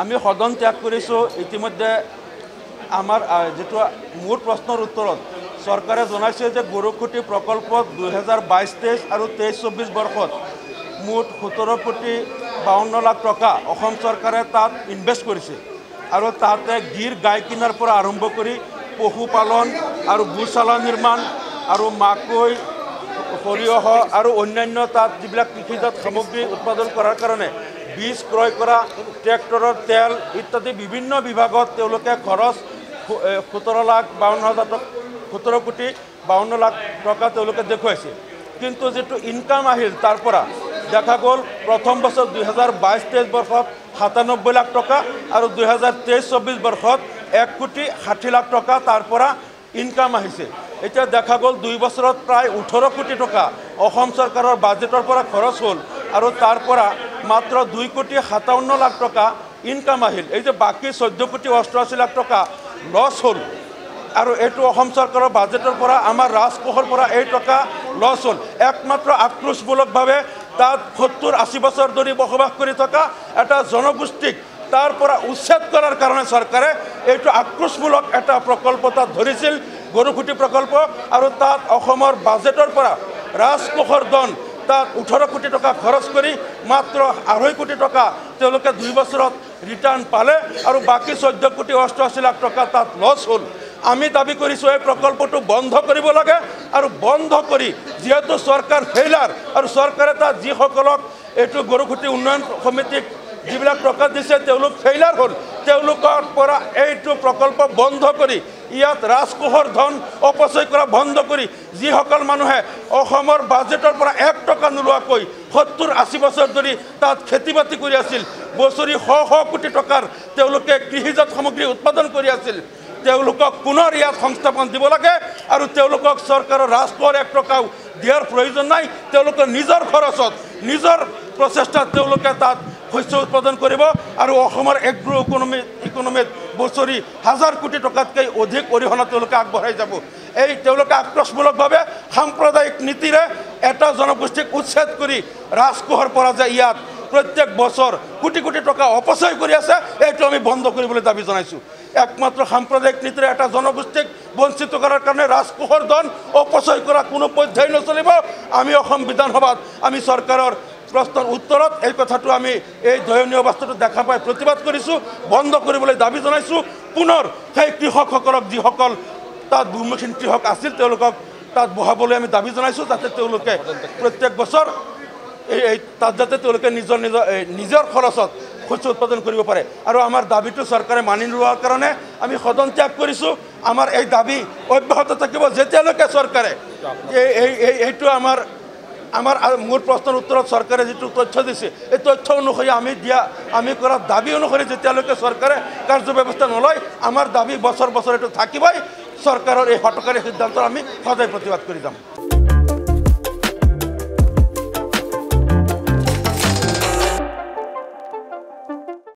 আমি সদন ত্যাগ কৰিছোঁ। ইতিমধ্যে আমাৰ যেটো মোৰ প্ৰশ্নৰ উত্তৰত চৰকাৰে জনাইছে যে গৰুখুঁটি প্ৰকল্পত 2022-23 আৰু 23-24 বৰ্ষত মুঠ 17 কোটি 52 লাখ টকা অসম চৰকাৰে তাত ইনভেষ্ট কৰিছে আৰু তাতে গিৰ গাই কিনাৰ পৰা আৰম্ভ কৰি পশুপালন আৰু গোশালা নিৰ্মাণ আৰু মাকৈ সৰিয়হ আৰু অন্যান্য তাত যিবিলাক কৃষিজাত সামগ্ৰী উৎপাদন কৰাৰ কাৰণে বীজ ক্ৰয় কৰা ট্ৰেক্টৰৰ তেল ইত্যাদি বিভিন্ন বিভাগত তেওঁলোকে খৰচ 17 কোটি 52 লাখ টকা তেওঁলোকে দেখুৱাইছে। কিন্তু যেটো ইনকাম আহিল তাৰ পৰা দেখা গ'ল প্ৰথম বছৰ 2022-23 বৰ্ষত 97 লাখ টকা আৰু 2023-24 বৰ্ষত 1 কোটি 60 লাখ টকা তাৰ পৰা ইনকাম আহিছে। এতিয়া দেখা গ'ল 2 বছৰত প্ৰায় 18 কোটি টকা অসম চৰকাৰৰ বাজেটৰ পৰা খৰচ হ'ল আৰু তাৰ পৰা মাত্ৰ 2 কোটি 57 লাখ টকা ইনকাম আহিল। এই যে বাকী 14 কোটি 88 লাখ টকা লছ হ'ল আৰু এইটো অসম চৰকাৰৰ বাজেটৰ পৰা আমাৰ ৰাজকোষৰ পৰা এই টকা লছ হ'ল। একমাত্ৰ আক্ৰোশমূলকভাৱে তাত 70-80 বছৰ ধৰি বসবাস কৰি থকা এটা জনগোষ্ঠীক তাৰ পৰা উচ্ছেদ কৰাৰ কাৰণে চৰকাৰে এইটো আক্ৰোশমূলক এটা প্ৰকল্প তাত ধৰিছিল গৰুখুঁটি প্ৰকল্প আৰু তাত অসমৰ বাজেটৰ পৰা ৰাজকোষৰ ধন তাত 18 কোটি টকা খৰচ কৰি মাত্ৰ 2.5 কোটি টকা তেওঁলোকে 2 বছৰত ৰিটাৰ্ণ পালে আৰু বাকী 14 কোটি 88 লাখ টকা তাত লছ হ'ল। আমি দাবী কৰিছোঁ এই প্ৰকল্পটো বন্ধ কৰিব লাগে আৰু বন্ধ কৰি যেহেতু চৰকাৰ ফেইলাৰ আৰু চৰকাৰে তাত যিসকলক এইটো গৰুখুঁটি উন্নয়ন সমিতিক যিবিলাক টকা দিছে তেওঁলোক ফেইলাৰ হ'ল তেওঁলোকৰ পৰা এইটো প্ৰকল্প বন্ধ কৰি ইয়াত ৰাজকোষৰ ধন অপচয় কৰা বন্ধ কৰি যিসকল মানুহে অসমৰ বাজেটৰ পৰা 1 টকা নোলোৱাকৈ 70-80 বছৰ ধৰি তাত খেতি বাতি কৰি আছিল বছৰি 100 কোটি টকাৰ তেওঁলোকে কৃষিজাত সামগ্ৰী উৎপাদন কৰি আছিল তেওঁলোকক পুনৰ ইয়াত সংস্থাপন দিব লাগে আৰু তেওঁলোকক চৰকাৰৰ ৰাজকোষৰ 1 টকাও দিয়াৰ প্ৰয়োজন নাই। তেওঁলোকে নিজৰ খৰচত নিজৰ প্ৰচেষ্টাত তেওঁলোকে তাত শস্য উৎপাদন কৰিব আৰু অসমৰ এগ্ৰো ইকনমিত বছৰি 1000 কোটি টকাতকৈ অধিক অৰিহণা তেওঁলোকে আগবঢ়াই যাব। এই তেওঁলোকে আক্ৰোশমূলকভাৱে সাম্প্ৰদায়িক নীতিৰে এটা জনগোষ্ঠীক উচ্ছেদ কৰি ৰাজকোষৰ পৰা যে ইয়াত প্ৰত্যেক বছৰ কোটি কোটি টকা অপচয় কৰি আছে এইটো আমি বন্ধ কৰিবলৈ দাবী জনাইছোঁ। একমাত্ৰ সাম্প্ৰদায়িক নীতিৰে এটা জনগোষ্ঠীক বঞ্চিত কৰাৰ কাৰণে ৰাজকোষৰ ধন অপচয় কৰা কোনো পৰ্যায় নচলিব। আমি অসম বিধানসভাত আমি চৰকাৰৰ প্ৰশ্নৰ উত্তৰত এই কথাটো আমি এই দয়নীয় অৱস্থাটো দেখা পাই প্ৰতিবাদ কৰিছোঁ বন্ধ কৰিবলৈ দাবী জনাইছোঁ। পুনৰ সেই কৃষকসকলক যিসকল তাত ভূমিহীন কৃষক আছিল তেওঁলোকক তাত বহাবলৈ আমি দাবী জনাইছোঁ যাতে তেওঁলোকে প্ৰত্যেক বছৰ এই তাত যাতে তেওঁলোকে নিজৰ খৰচত শস্য উৎপাদন কৰিব পাৰে আৰু আমাৰ দাবীটো চৰকাৰে মানি লোৱাৰ কাৰণে আমি সদন ত্যাগ কৰিছোঁ। আমাৰ এই দাবী অব্যাহত থাকিব যেতিয়ালৈকে চৰকাৰে এইটো আমাৰ মোৰ প্ৰশ্নৰ উত্তৰত চৰকাৰে যিটো তথ্য দিছে এই তথ্য অনুসৰি আমি কৰা দাবী অনুসৰি যেতিয়ালৈকে চৰকাৰে কাৰ্যব্যৱস্থা নলয় আমাৰ দাবী বছৰ বছৰ এইটো থাকিবই। চৰকাৰৰ এই হঠকাৰী সিদ্ধান্তৰ আমি সদায় প্ৰতিবাদ কৰি যাম।